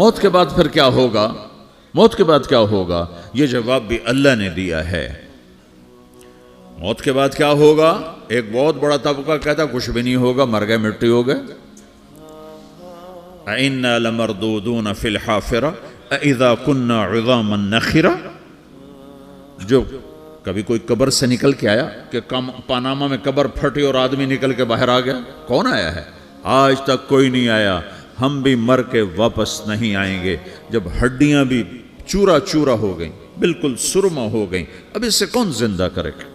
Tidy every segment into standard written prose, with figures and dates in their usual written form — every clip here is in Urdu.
موت کے بعد پھر کیا ہوگا؟ موت کے بعد کیا ہوگا؟ یہ جواب بھی اللہ نے دیا ہے۔ موت کے بعد کیا ہوگا؟ ایک بہت بڑا طبقہ کہتا کچھ بھی نہیں ہوگا، مر گئے، مٹی ہو گئے۔ اِنَّا لَمَرْدُودُونَ فِي الْحَافِرَةِ اِذَا كُنَّا عِظَامًا نَخِرَةً۔ جو کبھی کوئی قبر سے نکل کے آیا کہ پاناما میں قبر پھٹی اور آدمی نکل کے باہر آ گیا؟ کون آیا ہے؟ آج تک کوئی نہیں آیا۔ ہم بھی مر کے واپس نہیں آئیں گے۔ جب ہڈیاں بھی چورا چورا ہو گئیں، بالکل سرما ہو گئیں، اب اس سے کون زندہ کرے گا؟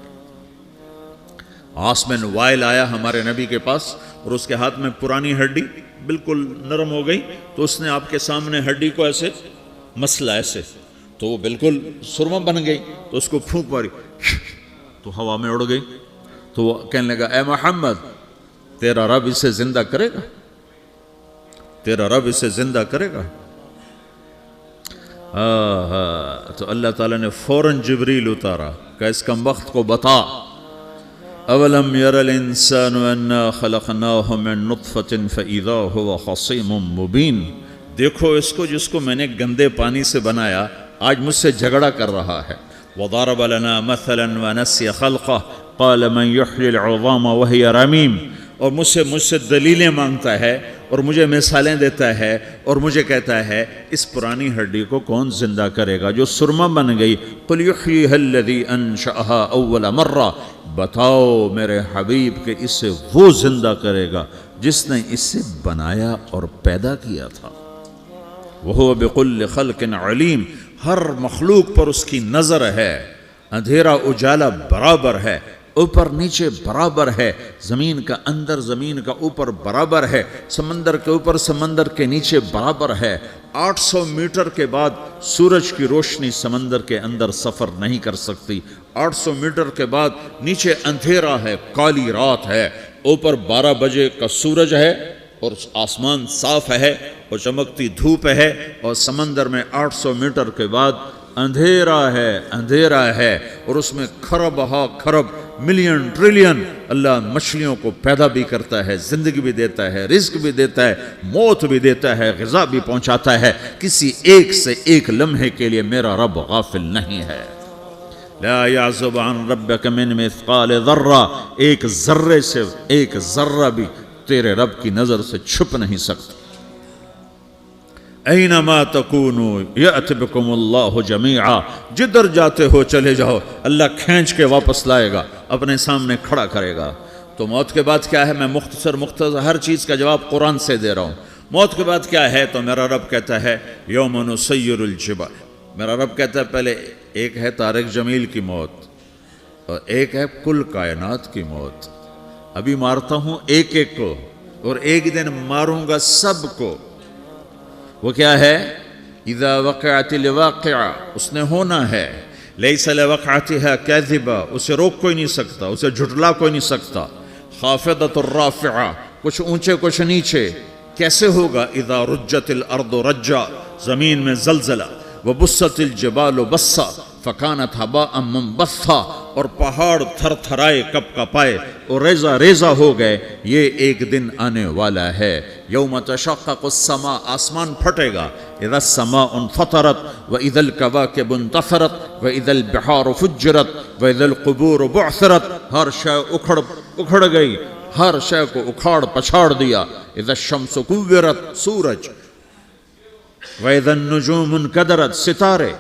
عاص بن وائل آیا ہمارے نبی کے پاس اور اس کے ہاتھ میں پرانی ہڈی بالکل نرم ہو گئی، تو اس نے آپ کے سامنے ہڈی کو ایسے مسلا، ایسے، تو وہ بالکل سرما بن گئی، تو اس کو پھونک ماری تو ہوا میں اڑ گئی۔ تو وہ کہنے لگا اے محمد، تیرا رب اسے زندہ کرے گا؟ تیرا رب اسے زندہ کرے گا؟ تو اللہ تعالیٰ نے فوراً جبریل اتارا کہ اس کم وقت کو بتا، اولم یر الانسان انا خلقناہ من نطفة فاذا هو خصیم مبین۔ دیکھو اس کو جس کو میں نے گندے پانی سے بنایا، آج مجھ سے جھگڑا کر رہا ہے۔ وضرب لنا مثلا ونسی خلقہ قال من یحیی العظام وہی رمیم۔ اور مجھ سے دلیلیں مانگتا ہے اور مجھے مثالیں دیتا ہے اور مجھے کہتا ہے اس پرانی ہڈی کو کون زندہ کرے گا جو سرما بن گئی؟ قل یحییہا الذی انشأہا اول مرہ۔ بتاؤ میرے حبیب کہ اسے وہ زندہ کرے گا جس نے اسے بنایا اور پیدا کیا تھا۔ وہو بکل خلق علیم۔ ہر مخلوق پر اس کی نظر ہے، اندھیرا اجالا برابر ہے، اوپر نیچے برابر ہے، زمین کا اندر زمین کا اوپر برابر ہے، سمندر کے اوپر سمندر کے نیچے برابر ہے۔ 800 میٹر کے بعد سورج کی روشنی سمندر کے اندر سفر نہیں کر سکتی۔ 800 میٹر کے بعد نیچے اندھیرا ہے، کالی رات ہے، اوپر 12 بجے کا سورج ہے اور آسمان صاف ہے اور چمکتی دھوپ ہے، اور سمندر میں 800 میٹر کے بعد اندھیرا ہے اور اس میں کھرب ہا کھرب ملین ٹریلین اللہ مچھلیوں کو پیدا بھی کرتا ہے، زندگی بھی دیتا ہے، رزق بھی دیتا ہے، موت بھی دیتا ہے، غذا بھی پہنچاتا ہے۔ کسی ایک سے ایک لمحے کے لیے میرا رب غافل نہیں ہے۔ لا يعزب عن ربك من مثقال ذرہ، ایک ذرے سے ایک ذرہ بھی تیرے رب کی نظر سے چھپ نہیں سکتا۔ اینما تکونوا یأت بکم اللہ جمیعا، جدھر جاتے ہو چلے جاؤ، اللہ کھینچ کے واپس لائے گا، اپنے سامنے کھڑا کرے گا۔ تو موت کے بعد کیا ہے؟ میں مختصر ہر چیز کا جواب قرآن سے دے رہا ہوں۔ موت کے بعد کیا ہے؟ تو میرا رب کہتا ہے یوم نسیر الجبال۔ میرا رب کہتا ہے پہلے ایک ہے طارق جمیل کی موت اور ایک ہے کل کائنات کی موت۔ ابھی مارتا ہوں ایک ایک کو اور ایک دن ماروں گا سب کو۔ وہ کیا ہے؟ اذا وقعت الواقعہ، اس نے ہونا ہے۔ لیس لوقعتها کاذبہ، اسے روک کوئی نہیں سکتا، اسے جھٹلا کوئی نہیں سکتا۔ خافضۃ الرافعہ، کچھ اونچے کچھ نیچے۔ کیسے ہوگا؟ اذا رجت الارض رجا، زمین میں زلزلہ۔ وبست الجبال بسا فکانت ہباء منبثا، اور پہاڑ تھر تھرائے کپ کپائے اور ریزہ ریزہ ہو گئے۔ یہ ایک دن آنے والا ہے۔ یوم تشقق السماء، آسمان پھٹے گا۔ اذا السماء انفطرت واذا الكواكب انتثرت واذا البحار فجرت واذا القبور بعثرت، ہر شے اکھڑ گئی، ہر شے کو اکھاڑ پچھاڑ دیا۔ اذا الشمس كورت، سورج۔ وَإِذَا النُّجُومُ انْكَدَرَتْ، ستارے۔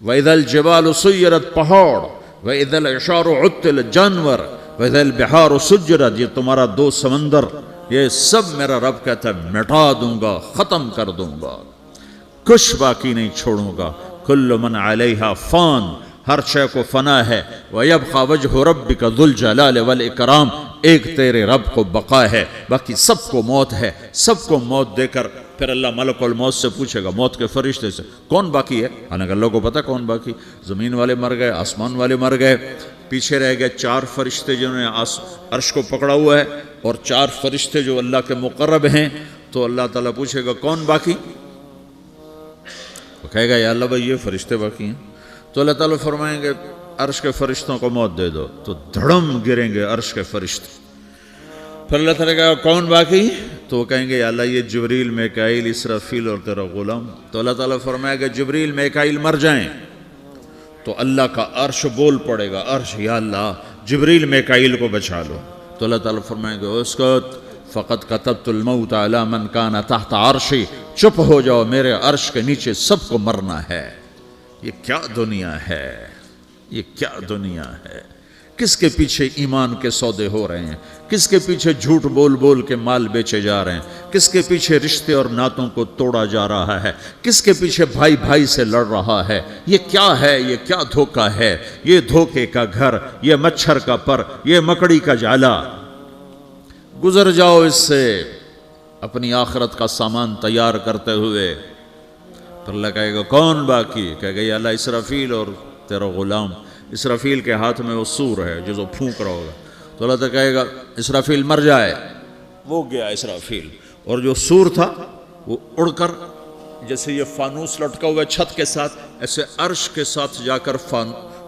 وَإِذَا الْجِبَالُ سُيِّرَتْ، پہاڑ۔ وَإِذَا الْعِشَارُ عُطِّلَتْ، جانور۔ وَإِذَا الْبِحَارُ سُجِّرَتْ، یہ تمہارا دو سمندر، یہ سب میرا رب کہتا ہے مٹا دوں گا، ختم کر دوں گا، کچھ باقی نہیں چھوڑوں گا۔ كُلُّ مَنْ عَلَيْهَا فان، ہر شے کو فنا ہے۔ وَيَبْقَى وَجْهُ رَبِّكَ ذُو الْجَلَالِ وَالْإِكْرَامِ، ایک تیرے رب کو بقا ہے، باقی سب کو موت ہے۔ سب کو موت دے کر پھر اللہ ملک الموت سے پوچھے گا، موت کے فرشتے سے، کون باقی ہے؟ حالانکہ اللہ کو پتہ کون باقی۔ زمین والے مر گئے، آسمان والے مر گئے، پیچھے رہ گئے 4 فرشتے جنہوں نے عرش کو پکڑا ہوا ہے، اور 4 فرشتے جو اللہ کے مقرب ہیں۔ تو اللہ تعالیٰ پوچھے گا کون باقی؟ وہ کہے گا یا اللہ بھائی یہ فرشتے باقی ہیں۔ تو اللہ تعالیٰ فرمائیں گے عرش کے فرشتوں کو موت دے دو، تو دھڑم گریں گے عرش کے فرشتے۔ پھر اللہ تعالیٰ کہا کون باقی؟ تو وہ کہیں گے یا اللہ یہ جبریل میکائیل اسرافیل اور تیرا غلام. تو اللہ تعالیٰ فرمائے گا جبریل میکائیل مر جائیں تو اللہ کا عرش بول پڑے گا, عرش یا اللہ جبریل میکائیل کو بچا لو. تو اللہ تعالیٰ فرمائے گا اسکت فقط کتبت الموت علی من کان تحت عرشی, چپ ہو جاؤ میرے عرش کے نیچے سب کو مرنا ہے. یہ کیا دنیا ہے, یہ کیا دنیا ہے. کس کے پیچھے ایمان کے سودے ہو رہے ہیں, کس کے پیچھے جھوٹ بول بول کے مال بیچے جا رہے ہیں, کس کے پیچھے رشتے اور ناتوں کو توڑا جا رہا ہے, کس کے پیچھے بھائی بھائی سے لڑ رہا ہے. یہ کیا ہے, یہ کیا دھوکہ ہے, یہ دھوکے کا گھر, یہ مچھر کا پر, یہ مکڑی کا جالا. گزر جاؤ اس سے اپنی آخرت کا سامان تیار کرتے ہوئے. پھر اللہ کہے گا کون باقی, کہے گا یا اللہ اسرافیل اور تیرا غلام. اسرافیل کے ہاتھ میں وہ سور ہے جو پھونک رہا ہوگا. تو اللہ تعالیٰ کہے گا اسرافیل مر جائے. وہ گیا اسرافیل, اور جو سور تھا وہ اڑ کر جیسے یہ فانوس لٹکا ہوا چھت کے ساتھ ایسے عرش کے ساتھ جا کر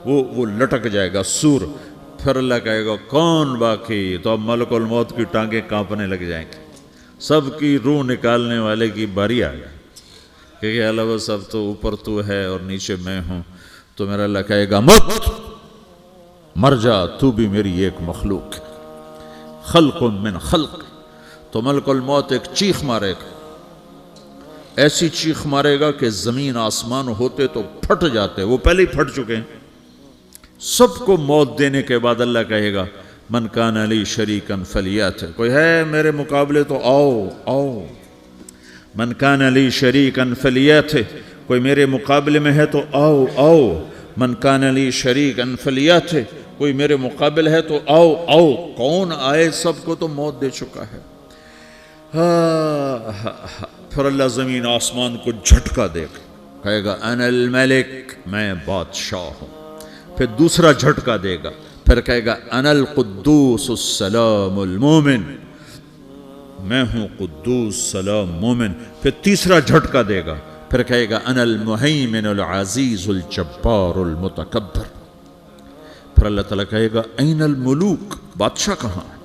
وہ لٹک جائے گا سور. پھر اللہ کہے گا کون باقی. تو اب ملک الموت کی ٹانگیں کانپنے لگ جائیں گے, سب کی روح نکالنے والے کی باری آ گئی کہ اللہ وہ سب تو اوپر تو ہے اور نیچے میں ہوں. تو میرا اللہ کہے گا مت, مر جا, تو بھی میری ایک مخلوق, خلق من خلق. تو ملک الموت ایک چیخ مارے گا, ایسی چیخ مارے گا کہ زمین آسمان ہوتے تو پھٹ جاتے, وہ پہلے ہی پھٹ چکے ہیں. سب کو موت دینے کے بعد اللہ کہے گا من کان لی شریکا فلیات, کوئی ہے میرے مقابلے تو آؤ آؤ. من کان لی شریکا فلیات, کوئی میرے مقابلے میں ہے تو آؤ آؤ. من کان لی شریکا فلیات, کوئی میرے مقابل ہے تو آؤ آؤ. کون آئے, سب کو تو موت دے چکا ہے. پھر اللہ زمین آسمان کو جھٹکا دے گا, کہے گا انا الملک, میں بادشاہ ہوں. پھر دوسرا جھٹکا دے گا, پھر کہے گا انا القدوس السلام المومن, میں ہوں قدوس سلام مومن. پھر تیسرا جھٹکا دے گا, پھر کہے گا انا المہیمن العزیز الجبار المتکبر. پھر اللہ تعالیٰ کہے گا این الملوک, بادشاہ کہاں ہے؟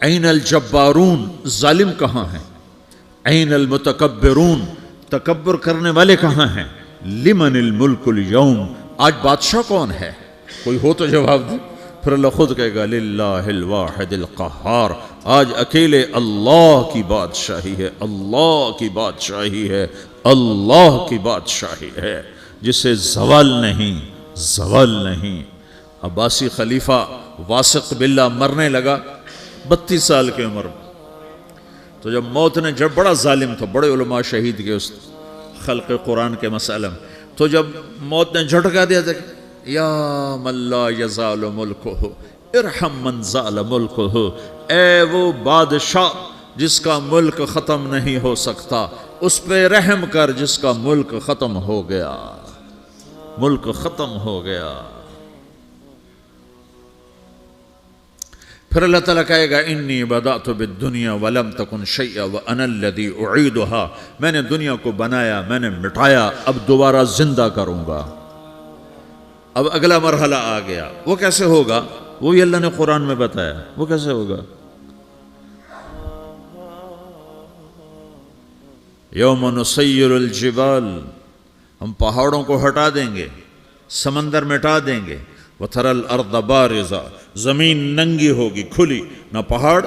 این الجبارون, ظالم کہاں ہیں؟ این المتکبرون, تکبر کرنے والے کہاں ہیں؟ لمن الملک اليوم, آج بادشاہ کون ہے؟ کوئی ہو تو جواب دے. پھر اللہ خود کہے گا للہ الواحد القہار, آج اکیلے اللہ کی بادشاہی ہے, اللہ کی بادشاہی ہے, اللہ کی بادشاہی ہے جسے زوال نہیں, زوال نہیں. عباسی خلیفہ واثق باللہ مرنے لگا 32 سال کی عمر میں. تو جب موت نے, جب بڑا ظالم تھا, بڑے علماء شہید کے اس خلق قرآن کے مسئلہ میں, تو جب موت نے جھٹکا دیا تھا یا من لا یزال ملکہ ارحم من زال ملکہ, اے وہ بادشاہ جس کا ملک ختم نہیں ہو سکتا, اس پہ رحم کر جس کا ملک ختم ہو گیا, ملک ختم ہو گیا. پھر اللہ تعالیٰ کہے گا انی بدأت بالدنیا ولم تکن شیئا وانا الذی اعیدها, میں نے دنیا کو بنایا, میں نے مٹایا, اب دوبارہ زندہ کروں گا. اب اگلا مرحلہ آ گیا, وہ کیسے ہوگا؟ وہی اللہ نے قرآن میں بتایا. وہ کیسے ہوگا؟ یوم نسیر الجبال, ہم پہاڑوں کو ہٹا دیں گے, سمندر مٹا دیں گے. وَتَرَى الْأَرْضَ بَارِزَةً, زمین ننگی ہوگی, کھلی, نہ پہاڑ,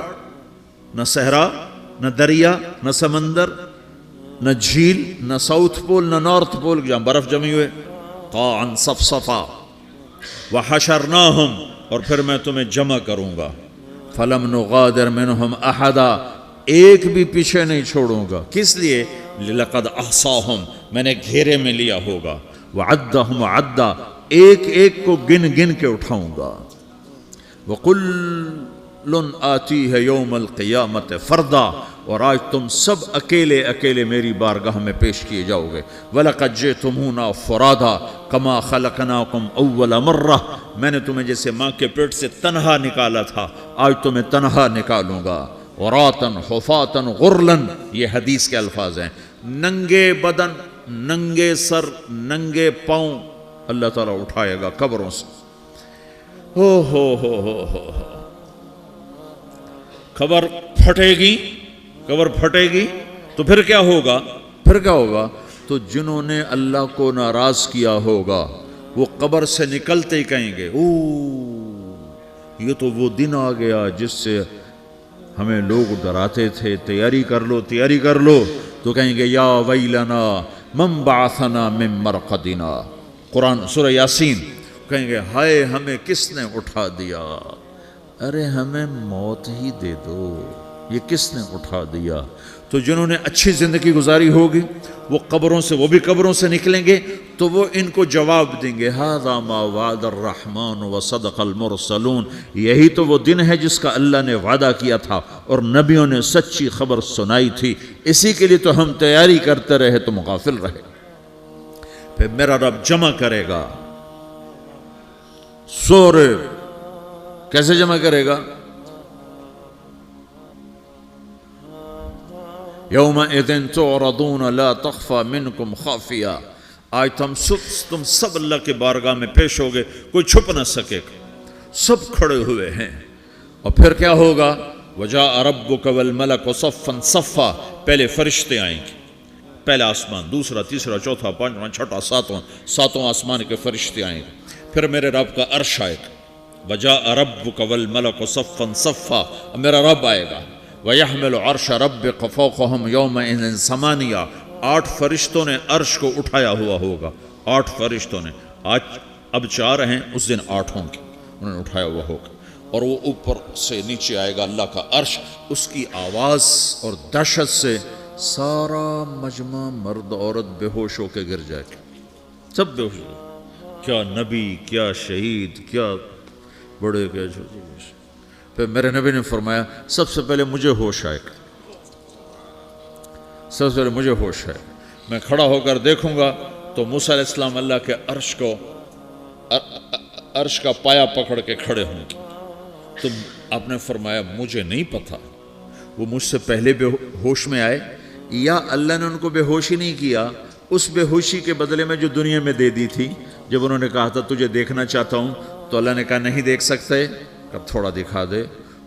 نہ صحرا, نہ دریا, نہ سمندر, نہ جھیل, نہ ساؤتھ پول, نہ نارتھ پول جہاں برف جمی ہوئے. قَاعًا صَفْصَفًا وَحَشَرْنَاهُمْ, اور پھر میں تمہیں جمع کروں گا. فَلَمْ نُغَادِرْ مِنْهُمْ أَحَدًا, ایک بھی پیچھے نہیں چھوڑوں گا. کس لیے؟ لَقَدْ أَحْصَاهُمْ, میں نے گھیرے میں لیا ہوگا. وَعَدَّهُمْ عَدًّا, ایک ایک کو گن گن کے اٹھاؤں گا. وَقُلٌّ آتِيهَ يَوْمَ الْقِيَامَةِ فَرْدًا, اور آج تم سب اکیلے اکیلے میری بارگاہ میں پیش کیے جاؤ گے. وَلَقَدْ جِئْتُمُونَا فُرَادًا كَمَا خَلَقْنَاكُمْ أَوَّلَ مَرَّةٍ, میں نے تمہیں جیسے ماں کے پیٹ سے تنہا نکالا تھا, آج تمہیں تنہا نکالوں گا. عُرَاةً حُفَاةً غُرْلًا, یہ حدیث کے الفاظ ہیں. ننگے بدن, ننگے سر, ننگے پاؤں اللہ تعالیٰ اٹھائے گا قبروں سے. ہو خبر پھٹے گی، قبر پھٹے گی تو پھر کیا ہوگا؟ پھر کیا ہوگا؟ تو جنہوں نے اللہ کو ناراض کیا ہوگا وہ قبر سے نکلتے ہی کہیں گے او یہ تو وہ دن آ گیا جس سے ہمیں لوگ ڈراتے تھے، تیاری کر لو تیاری کر لو. تو کہیں گے یا ویلنا من بعثنا من مرقدنا، قرآن سورہ یاسین. کہیں گے ہائے ہمیں کس نے اٹھا دیا، ارے ہمیں موت ہی دے دو، یہ کس نے اٹھا دیا. تو جنہوں نے اچھی زندگی گزاری ہوگی وہ قبروں سے، وہ بھی قبروں سے نکلیں گے تو وہ ان کو جواب دیں گے ھذا ما وعد الرحمن وصدق المرسلون، یہی تو وہ دن ہے جس کا اللہ نے وعدہ کیا تھا اور نبیوں نے سچی خبر سنائی تھی، اسی کے لیے تو ہم تیاری کرتے رہے تم غافل رہے. پھر میرا رب جمع کرے گا سورے، کیسے جمع کرے گا؟ یومئذ تعرضون لا تخفى منکم خافیہ، آج تم سب اللہ کے بارگاہ میں پیش ہوگے، کوئی چھپ نہ سکے گا، سب کھڑے ہوئے ہیں. اور پھر کیا ہوگا؟ وجاء ربک والملک صفا صفا، پہلے فرشتے آئیں گے، پہلا آسمان، دوسرا، تیسرا، چوتھا، پانچواں، چھٹا، ساتواں آسمان کے فرشتے آئیں گے. پھر میرے رب کا عرش آئے گا، وجاء ربک والملک صفا صفا، میرا رب آئے گا. وَيَحْمِلُ عَرْشَ رَبِّكَ فَوْقَهُمْ يَوْمَئِذٍ ثَمَانِيَةٌ، 8 فرشتوں نے عرش کو اٹھایا ہوا ہوگا، 8 فرشتوں نے، آج اب 4 ہیں، اس دن 8 ہوں گے، انہوں نے اٹھایا ہوا ہوگا. اور وہ اوپر سے نیچے آئے گا اللہ کا عرش، اس کی آواز اور دہشت سے سارا مجمع مرد عورت بے ہوش ہو کے گر جائے گا، سب بے ہوش ہو، کیا نبی، کیا شہید، کیا بڑے، کیا چھوٹے. پھر میرے نبی نے فرمایا سب سے پہلے مجھے ہوش آئے گا، سب سے پہلے مجھے ہوش آئے گا. میں کھڑا ہو کر دیکھوں گا تو موسیٰ علیہ السلام اللہ کے عرش کا پایا پکڑ کے کھڑے ہوں گے. تو آپ نے فرمایا مجھے نہیں پتا وہ مجھ سے پہلے بے ہوش میں آئے یا اللہ نے ان کو بے ہوشی نہیں کیا، اس بے ہوشی کے بدلے میں جو دنیا میں دے دی تھی. جب انہوں نے کہا تھا تجھے دیکھنا چاہتا ہوں تو اللہ نے کہا نہیں دیکھ سکتے، اب تھوڑا دکھا دے.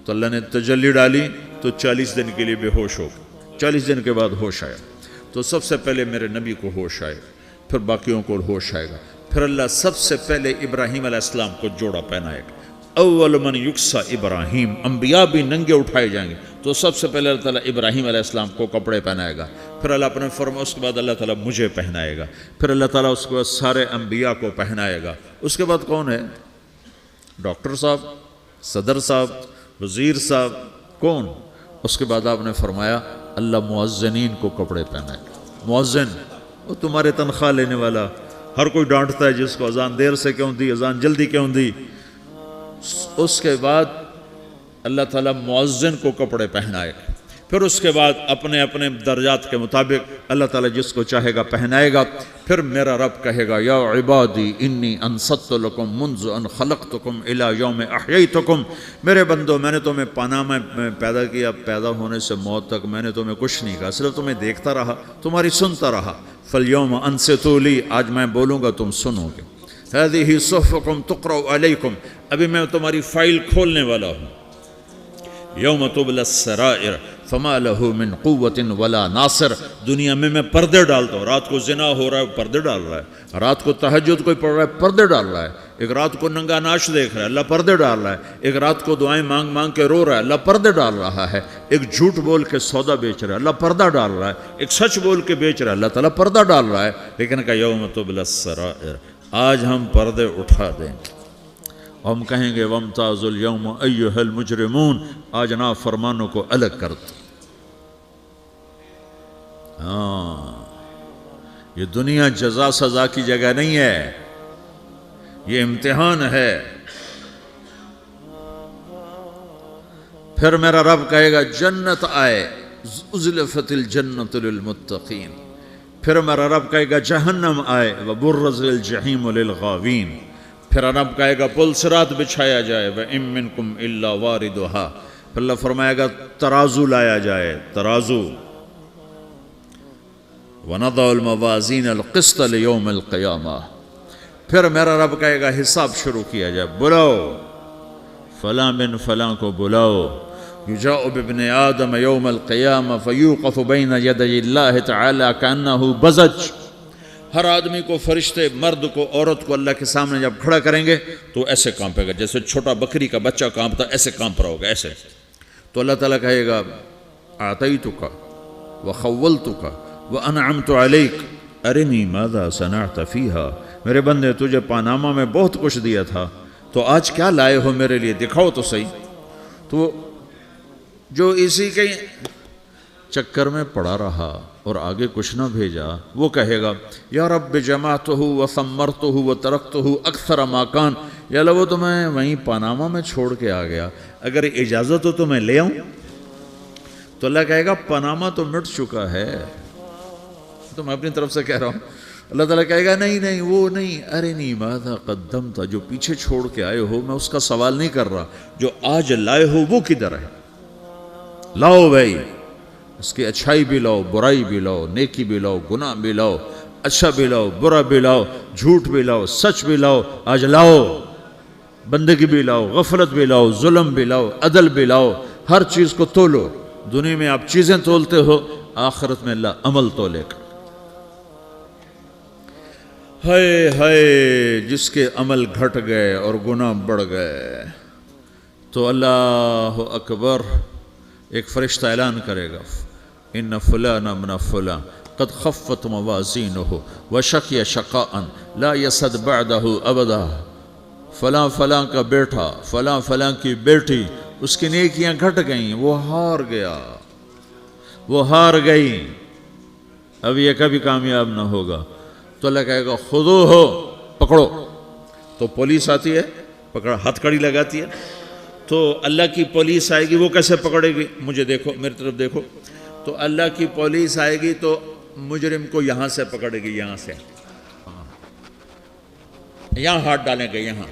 تو اللہ نے تجلی ڈالی تو 40 دن کے لیے بے ہوش ہو گئے، 40 دن کے بعد ہوش آیا. تو سب سے پہلے میرے نبی کو ہوش آئے گا، پھر باقیوں کو ہوش آئے گا. پھر اللہ سب سے پہلے ابراہیم علیہ السلام کو جوڑا پہنائے گا. اول من یکسا ابراہیم، انبیاء بھی ننگے اٹھائے جائیں گے تو سب سے پہلے اللہ تعالیٰ ابراہیم علیہ السلام کو کپڑے پہنائے گا. پھر اللہ اپنے فرما، اس کے بعد اللہ تعالیٰ مجھے پہنائے گا. پھر اللہ تعالیٰ اس کے بعد سارے انبیاء کو پہنائے گا. اس کے بعد کون ہے؟ ڈاکٹر صاحب، صدر صاحب، وزیر صاحب، کون؟ اس کے بعد آپ نے فرمایا اللہ مؤذنین کو کپڑے پہنائے گا. مؤذن وہ تمہارے تنخواہ لینے والا، ہر کوئی ڈانٹتا ہے جس کو اذان دیر سے کیوں دی، اذان جلدی کیوں دی. اس کے بعد اللہ تعالیٰ مؤذن کو کپڑے پہنائے گا. پھر اس کے بعد اپنے اپنے درجات کے مطابق اللہ تعالیٰ جس کو چاہے گا پہنائے گا. پھر میرا رب کہے گا یا عبادی انی انصت لکم منذ ان خلقتکم الی یوم احییتکم، میرے بندو میں نے تمہیں پاناما میں پیدا کیا، پیدا ہونے سے موت تک میں نے تمہیں کچھ نہیں کہا، صرف تمہیں دیکھتا رہا، تمہاری سنتا رہا. فالیوم انصتوا لی، آج میں بولوں گا تم سنو گے. ہذہ صحفکم تقرأ علیکم، ابھی میں تمہاری فائل کھولنے والا ہوں. یوم تبلی السرائر فما لہ من قوت ولا ناصر، دنیا میں پردے ڈالتا ہوں. رات کو زنا ہو رہا ہے پردے ڈال رہا ہے، رات کو تہجد کوئی پڑھ رہا ہے پردے ڈال رہا ہے، ایک رات کو ننگا ناچ دیکھ رہا ہے اللہ پردے ڈال رہا ہے، ایک رات کو دعائیں مانگ مانگ کے رو رہا ہے اللہ پردے ڈال رہا ہے، ایک جھوٹ بول کے سودا بیچ رہا ہے اللہ پردہ ڈال رہا ہے، ایک سچ بول کے بیچ رہا ہے اللہ تعالیٰ پردہ ڈال رہا ہے. لیکن کہ یوم تبلی السرائر، آج ہم پردے اٹھا دیں گے. ہم کہیں گے وامتازوا اليوم ایھا المجرمون، آج نافرمانوں کو الگ کر دو. یہ دنیا جزا سزا کی جگہ نہیں ہے، یہ امتحان ہے. پھر میرا رب کہے گا جنت آئے، ازلفت الجنت للمتقین. پھر میرا رب کہے گا جہنم آئے، وبرزت الجحیم للغاوین. پھر رب کہے گا پل صراط بچھایا جائے، وَإِن مِّنكُمْ إِلَّا وَارِدُهَا. پھر اللہ فرمائے گا ترازو لایا جائے، ترازو. وَنَضَعُ الْمَوَازِينَ الْقِسْطَ لِيَوْمِ الْقِيَامَةِ. پھر میرا رب کہے گا حساب شروع کیا جائے، بلاؤ فلاں بن فلاں کو بلاؤ، یجاء بابن آدم یوم القیامہ فیوقف بین یدی اللہ تعالی کانہ بزج، ہر آدمی کو، فرشتے، مرد کو، عورت کو اللہ کے سامنے جب کھڑا کریں گے تو ایسے کانپے گا جیسے چھوٹا بکری کا بچہ کانپتا، ایسے کانپ رہا ہوگا ایسے. تو اللہ تعالیٰ کہے گا اعطیتک وخولتک وانعمت علیک ارنی ماذا صنعت فیہا، میرے بندے تجھے پاناما میں بہت کچھ دیا تھا، تو آج کیا لائے ہو میرے لیے، دکھاؤ تو صحیح. تو جو اسی کے چکر میں پڑا رہا اور آگے کچھ نہ بھیجا، وہ کہے گا یا رب جمعتہ وثمرتہ وترکتہ اکثر ما کان، یا اللہ وہ تو میں وہیں پاناما میں چھوڑ کے آ گیا، اگر اجازت ہو تو میں لے آؤں. تو اللہ کہے گا پاناما تو مٹ چکا ہے، تو میں اپنی طرف سے کہہ رہا ہوں. اللہ تعالیٰ کہے گا نہیں نہیں وہ نہیں، ارنی ماذا قدمت، جو پیچھے چھوڑ کے آئے ہو میں اس کا سوال نہیں کر رہا، جو آج لائے ہو وہ کدھر ہے، لاؤ بھائی، اس کی اچھائی بھی لاؤ، برائی بھی لاؤ، نیکی بھی لاؤ، گناہ بھی لاؤ، اچھا بھی لاؤ، برا بھی لاؤ، جھوٹ بھی لاؤ، سچ بھی لاؤ، آج لاؤ. بندگی بھی لاؤ، غفلت بھی لاؤ، ظلم بھی لاؤ، عدل بھی لاؤ، ہر چیز کو تولو. دنیا میں آپ چیزیں تولتے ہو، آخرت میں اللہ عمل تولے گا. ہائے ہائے جس کے عمل گھٹ گئے اور گناہ بڑھ گئے، تو اللہ اکبر، ایک فرشتہ اعلان کرے گا ان فلان من فلان قد خفت موازینہ وشقی شقاء لا یسد بعدہ ابدا، فلاں فلاں کا بیٹا، فلاں فلاں کی بیٹی، اس کی نیکیاں گھٹ گئیں، وہ ہار گیا، وہ ہار گئی، اب یہ کبھی کامیاب نہ ہوگا. تو اللہ کہے گا خودو ہو، پکڑو. تو پولیس آتی ہے، پکڑ ہتھ کڑی لگاتی ہے. تو اللہ کی پولیس آئے گی، وہ کیسے پکڑے گی، مجھے دیکھو، میری طرف دیکھو. تو اللہ کی پولیس آئے گی تو مجرم کو یہاں سے پکڑے گی، یہاں سے، یہاں ہاتھ ڈالیں گے یہاں،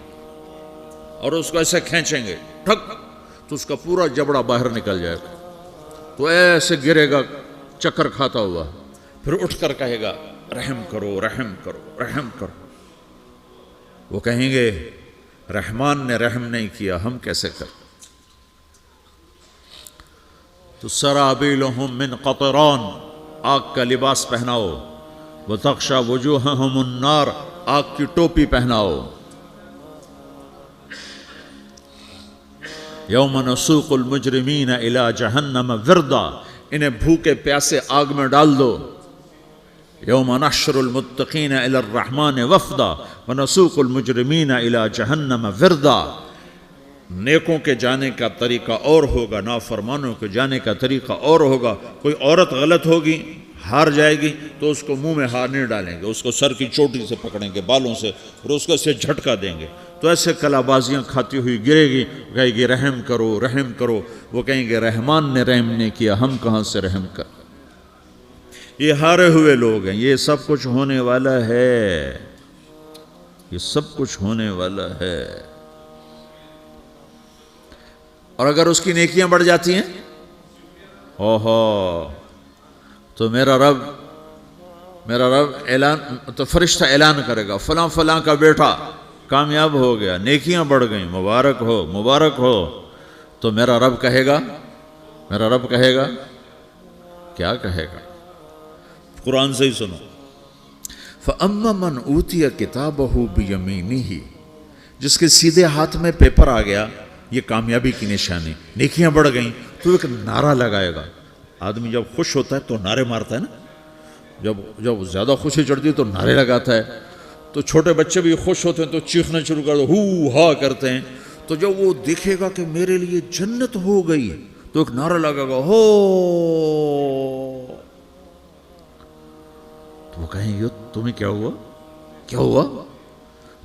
اور اس کو ایسے کھینچیں گے ٹھک، تو اس کا پورا جبڑا باہر نکل جائے گا. تو ایسے گرے گا چکر کھاتا ہوا، پھر اٹھ کر کہے گا رحم کرو، رحم کرو، رحم کرو. وہ کہیں گے رحمان نے رحم نہیں کیا، ہم کیسے کریں. تو سرابیلہم من قطران، آگ کا لباس پہناؤ، وتغشا وجوہہم النار، آگ کی ٹوپی پہناؤ. یوم نسوق المجرمین الی جہنم وردا، انہیں بھوکے پیاسے آگ میں ڈال دو. یوم نحشر المتقین الی الرحمن وفدا ونسوق المجرمین الی جہنم وردا. نیکوں کے جانے کا طریقہ اور ہوگا، نافرمانوں کے جانے کا طریقہ اور ہوگا. کوئی عورت غلط ہوگی، ہار جائے گی، تو اس کو منہ میں ہار نہیں ڈالیں گے، اس کو سر کی چوٹی سے پکڑیں گے، بالوں سے، اور اس کو سے جھٹکا دیں گے. تو ایسے کلا بازیاں کھاتی ہوئی گرے گی، کہے گی رحم کرو، رحم کرو. وہ کہیں گے رحمان نے رحم نہیں کیا، ہم کہاں سے رحم کر. یہ ہارے ہوئے لوگ ہیں. یہ سب کچھ ہونے والا ہے، یہ سب کچھ ہونے والا ہے. اور اگر اس کی نیکیاں بڑھ جاتی ہیں، اوہو، تو میرا رب اعلان، تو فرشتہ اعلان کرے گا فلاں فلاں کا بیٹا کامیاب ہو گیا، نیکیاں بڑھ گئیں، مبارک ہو، مبارک ہو. تو میرا رب کہے گا کیا کہے گا، قرآن سے ہی سنو. فَأَمَّا مَنْ أُوتِيَ كِتَابَهُ بِيَمِينِهِ، جس کے سیدھے ہاتھ میں پیپر آ گیا، یہ کامیابی کی نشانی، نیکیاں بڑھ گئیں. تو ایک نعرہ لگائے گا. آدمی جب خوش ہوتا ہے تو نعرے مارتا ہے نا، جب زیادہ خوشی چڑھتی ہے تو نعرے لگاتا ہے. تو چھوٹے بچے بھی خوش ہوتے ہیں تو چیخنا شروع کر دو، ہو ہا کرتے ہیں. تو جب وہ دیکھے گا کہ میرے لیے جنت ہو گئی، تو ایک نعرہ لگے گا، ہو. تو وہ کہیں گے تمہیں کیا ہوا، کیا ہوا.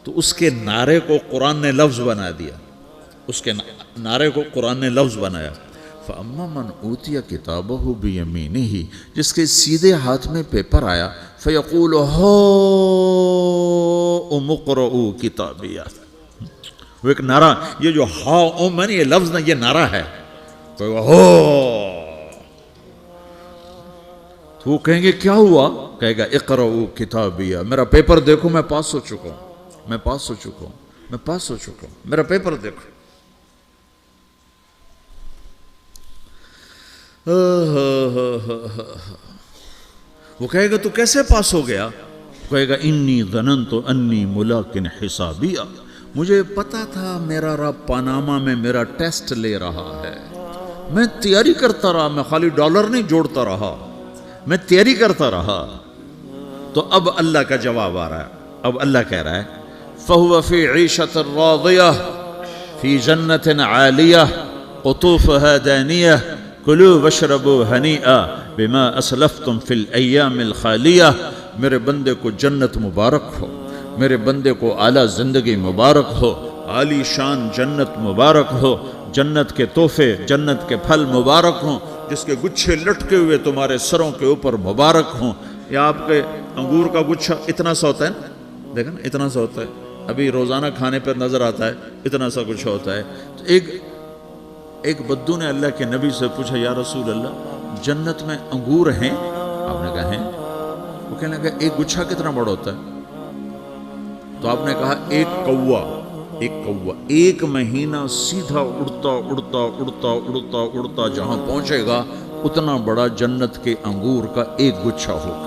تو اس کے نعرے کو قرآن نے لفظ بنا دیا، اس کے نعرے کو قرآن نے لفظ بنایا. فَأَمَّا مَنْ أُوتِيَ كِتَابَهُ بِيَمِينِهِ، جس کے سیدھے ہاتھ میں پیپر آیا، فَيَقُولُ هَاؤْمُ اقْرَءُوا كِتَابِيَهْ. وہ ایک نعرہ، یہ جو ہاؤم ہے نا، یہ لفظ نہ، یہ نعرہ ہے. تو وہ کہیں گے کیا ہوا، کہے گا اقرؤوا کتابیہ، میرا پیپر دیکھو، میں پاس ہو چکا ہوں، میں پاس ہو چکا ہوں، میں پاس ہو چکا ہوں، میرا پیپر دیکھو. وہ کہے گا تو کیسے پاس ہو گیا؟ کہے گا انی ظننت انی ملاقن حسابیہ، مجھے پتا تھا میرا رب پاناما میں میرا ٹیسٹ لے رہا ہے، میں تیاری کرتا رہا، میں خالی ڈالر نہیں جوڑتا رہا، میں تیاری کرتا رہا۔ تو اب اللہ کا جواب آ رہا ہے، اب اللہ کہہ رہا ہے فَهُوَ فِي عِيشَةٍ رَاضِيَةٍ فِي جَنَّةٍ عَالِيَةٍ قُطُوفُهَا دَانِيَةٌ كُلُوا وَاشْرَبُوا هَنِيئًا بِمَا أَسْلَفْتُمْ فِي الْأَيَّامِ الْخَالِيَةِ، میرے بندے کو جنت مبارک ہو، میرے بندے کو اعلیٰ زندگی مبارک ہو، عالی شان جنت مبارک ہو، جنت کے تحفے، جنت کے پھل مبارک ہوں، جس کے گچھے لٹکے ہوئے تمہارے سروں کے اوپر مبارک ہوں۔ یا آپ کے انگور کا گچھا اتنا سا ہوتا ہے نا، دیکھا نا اتنا سا ہوتا ہے، ابھی روزانہ کھانے پر نظر آتا ہے، اتنا سا گچھا ہوتا ہے۔ تو ایک بدو نے اللہ کے نبی سے پوچھا یا رسول اللہ جنت میں انگور ہیں؟ آپ نے کہا ہیں۔ وہ کہنے لگا ایک گچھا کتنا بڑا ہوتا ہے؟ تو آپ نے کہا ایک کوا ایک مہینہ سیدھا اڑتا اڑتا اڑتا اڑتا اڑتا جہاں پہنچے گا اتنا بڑا جنت کے انگور کا ایک گچھا ہوگا۔